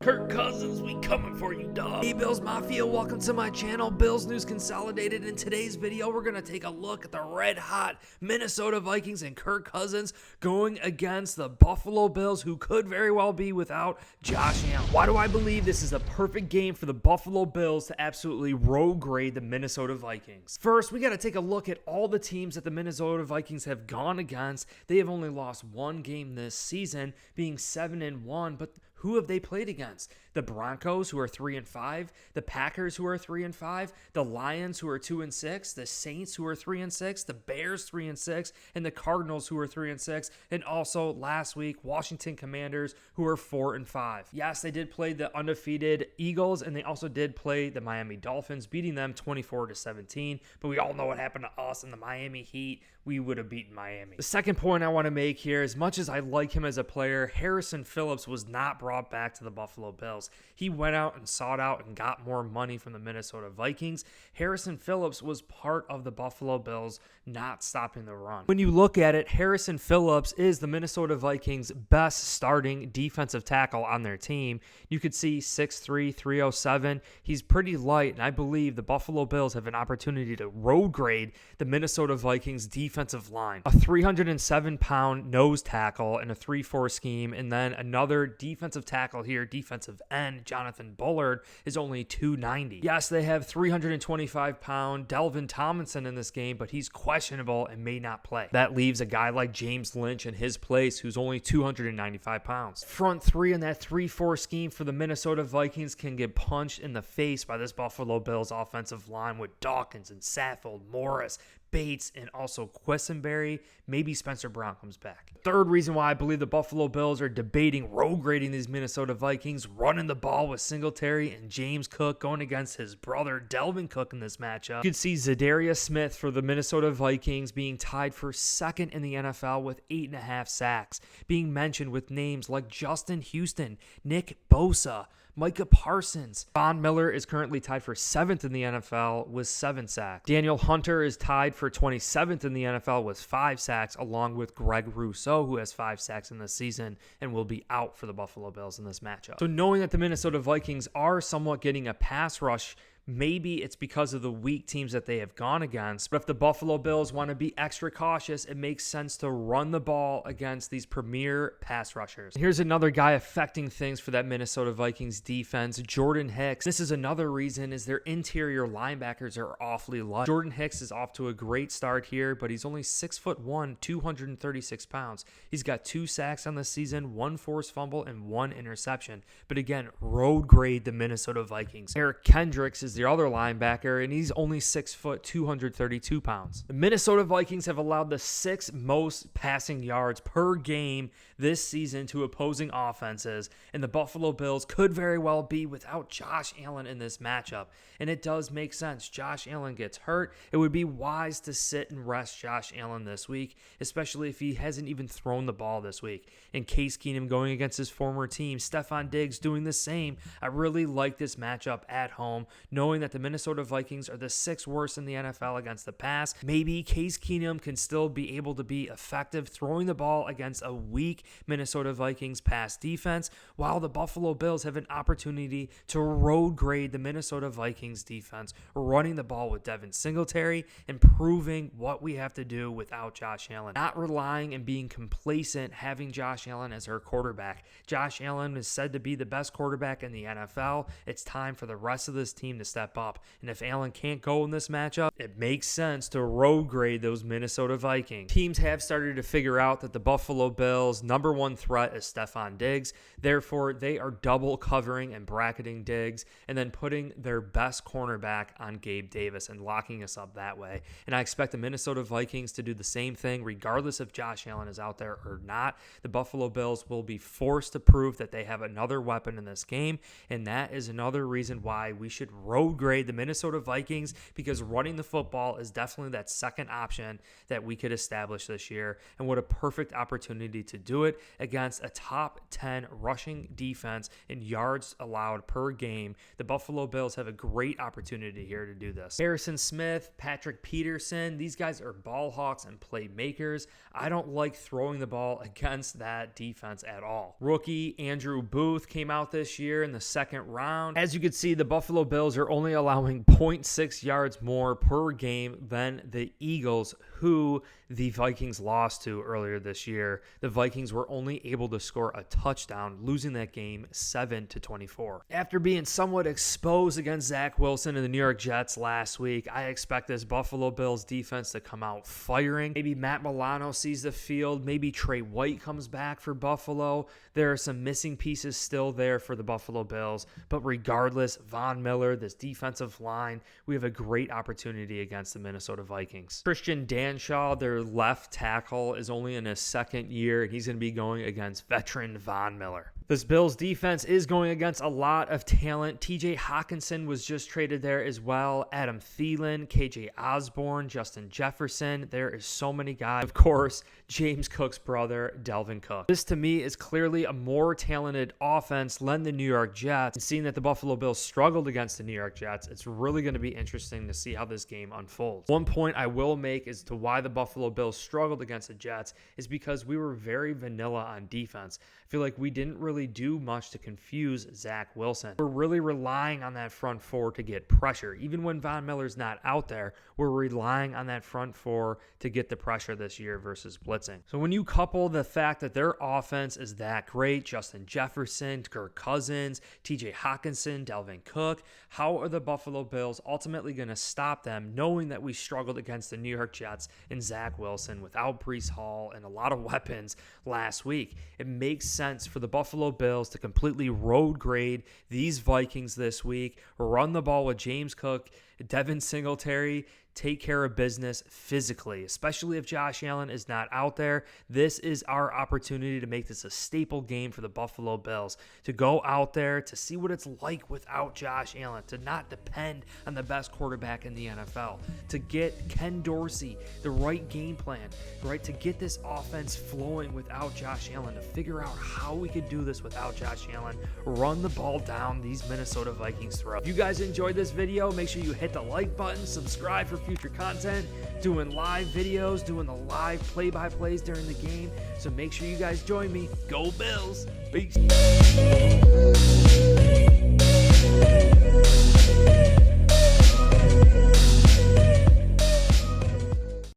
Kirk Cousins, we coming for you, dog. Hey, Bills Mafia, welcome to my channel, Bills News Consolidated. In today's video, we're going to take a look at the red-hot Minnesota Vikings and Kirk Cousins going against the Buffalo Bills, who could very well be without Josh Allen. Why do I believe this is a perfect game for the Buffalo Bills to absolutely road grade the Minnesota Vikings? First, we got to take a look at all the teams that the Minnesota Vikings have gone against. They have only lost one game this season, being 7-1, but who have they played against? The Broncos, who are 3-5, the Packers, who are 3-5, the Lions, who are 2-6, the Saints, who are 3-6, the Bears, 3-6, and the Cardinals, who are 3-6, and also last week, Washington Commanders, who are 4-5. Yes, they did play the undefeated Eagles, and they also did play the Miami Dolphins, beating them 24-17. But we all know what happened to us in the Miami Heat. We would have beaten Miami. The second point I want to make here, as much as I like him as a player, Harrison Phillips was not brought back to the Buffalo Bills. He went out and sought out and got more money from the Minnesota Vikings. Harrison Phillips was part of the Buffalo Bills not stopping the run. When you look at it, Harrison Phillips is the Minnesota Vikings' best starting defensive tackle on their team. You could see 6'3", 307. He's pretty light, and I believe the Buffalo Bills have an opportunity to road grade the Minnesota Vikings defensive line. A 307-pound nose tackle in a 3-4 scheme, and then another defensive tackle here, defensive end, Jonathan Bullard, is only 290. Yes, they have 325-pound Delvin Tomlinson in this game, but he's questionable and may not play. That leaves a guy like James Lynch in his place, who's only 295 pounds. Front three in that 3-4 scheme for the Minnesota Vikings can get punched in the face by this Buffalo Bills offensive line with Dawkins and Saffold, Morris, Bates, and also Quessenberry. Maybe Spencer Brown comes back. Third reason why I believe the Buffalo Bills are debating road grading these Minnesota Vikings, running the ball with Singletary and James Cook going against his brother Delvin Cook in this matchup. You could see Zadarius Smith for the Minnesota Vikings being tied for second in the NFL with 8.5 sacks, being mentioned with names like Justin Houston, Nick Bosa, Micah Parsons. Von Miller is currently tied for 7th in the NFL with 7 sacks. Daniel Hunter is tied for 27th in the NFL with 5 sacks, along with Greg Rousseau, who has 5 sacks in this season and will be out for the Buffalo Bills in this matchup. So knowing that the Minnesota Vikings are somewhat getting a pass rush, maybe it's because of the weak teams that they have gone against. But if the Buffalo Bills want to be extra cautious, it makes sense to run the ball against these premier pass rushers. Here's another guy affecting things for that Minnesota Vikings defense, Jordan Hicks. This is another reason is their interior linebackers are awfully light. Jordan Hicks is off to a great start here, but he's only 6'1", 236 pounds. He's got 2 sacks on the season, 1 forced fumble, and 1 interception. But again, road grade the Minnesota Vikings. Eric Kendricks is the other linebacker, and he's only 6 foot, 232 pounds. The Minnesota Vikings have allowed the 6th most passing yards per game this season to opposing offenses, and the Buffalo Bills could very well be without Josh Allen in this matchup. And it does make sense. Josh Allen gets hurt. It would be wise to sit and rest Josh Allen this week, especially if he hasn't even thrown the ball this week. And Case Keenum going against his former team, Stephon Diggs doing the same. I really like this matchup at home, knowing that the Minnesota Vikings are the 6th worst in the NFL against the pass. Maybe Case Keenum can still be able to be effective throwing the ball against a weak Minnesota Vikings pass defense, while the Buffalo Bills have an opportunity to road grade the Minnesota Vikings defense, running the ball with Devin Singletary and proving what we have to do without Josh Allen. Not relying and being complacent having Josh Allen as our quarterback. Josh Allen is said to be the best quarterback in the NFL. It's time for the rest of this team to step up. And if Allen can't go in this matchup, it makes sense to road grade those Minnesota Vikings. Teams have started to figure out that the Buffalo Bills' number 1 threat is Stephon Diggs. Therefore, they are double covering and bracketing Diggs and then putting their best cornerback on Gabe Davis and locking us up that way. And I expect the Minnesota Vikings to do the same thing regardless if Josh Allen is out there or not. The Buffalo Bills will be forced to prove that they have another weapon in this game, and that is another reason why we should road road grade the Minnesota Vikings because running the football is definitely that second option that we could establish this year. And what a perfect opportunity to do it against a top 10 rushing defense in yards allowed per game. The Buffalo Bills have a great opportunity here to do this. Harrison Smith, Patrick Peterson, these guys are ball hawks and playmakers. I don't like throwing the ball against that defense at all. Rookie Andrew Booth came out this year in the second round. As you can see, the Buffalo Bills are only allowing 0.6 yards more per game than the Eagles, who the Vikings lost to earlier this year. The Vikings were only able to score a touchdown, losing that game 7-24. After being somewhat exposed against Zach Wilson and the New York Jets last week, I expect this Buffalo Bills defense to come out firing. Maybe Matt Milano sees the field. Maybe Trey White comes back for Buffalo. There are some missing pieces still there for the Buffalo Bills, but regardless, Von Miller, this defensive line, we have a great opportunity against the Minnesota Vikings. Christian Danshaw, their left tackle, is only in his second year, and he's going to be going against veteran Von Miller. This Bills defense is going against a lot of talent. TJ Hawkinson was just traded there as well. Adam Thielen, KJ Osborne, Justin Jefferson. There is so many guys. Of course, James Cook's brother, Dalvin Cook. This to me is clearly a more talented offense than the New York Jets. And seeing that the Buffalo Bills struggled against the New York Jets, it's really going to be interesting to see how this game unfolds. One point I will make as to why the Buffalo Bills struggled against the Jets is because we were very vanilla on defense. I feel like we didn't really do much to confuse Zach Wilson. We're really relying on that front four to get pressure. Even when Von Miller's not out there, we're relying on that front four to get the pressure this year versus blitzing. So when you couple the fact that their offense is that great, Justin Jefferson, Kirk Cousins, TJ Hawkinson, Dalvin Cook, how are the Buffalo Bills ultimately going to stop them, knowing that we struggled against the New York Jets and Zach Wilson without Breece Hall and a lot of weapons last week? It makes sense for the Buffalo Bills to completely road grade these Vikings this week, run the ball with James Cook, Devin Singletary, take care of business physically, especially if Josh Allen is not out there. This is our opportunity to make this a staple game for the Buffalo Bills, to go out there, to see what it's like without Josh Allen, to not depend on the best quarterback in the NFL, to get Ken Dorsey the right game plan, right, to get this offense flowing without Josh Allen, to figure out how we could do this without Josh Allen, run the ball down these Minnesota Vikings throat. If you guys enjoyed this video, make sure you hit the like button, subscribe for future content, doing live videos, doing the live play-by-plays during the game. So make sure you guys join me. Go Bills! Peace!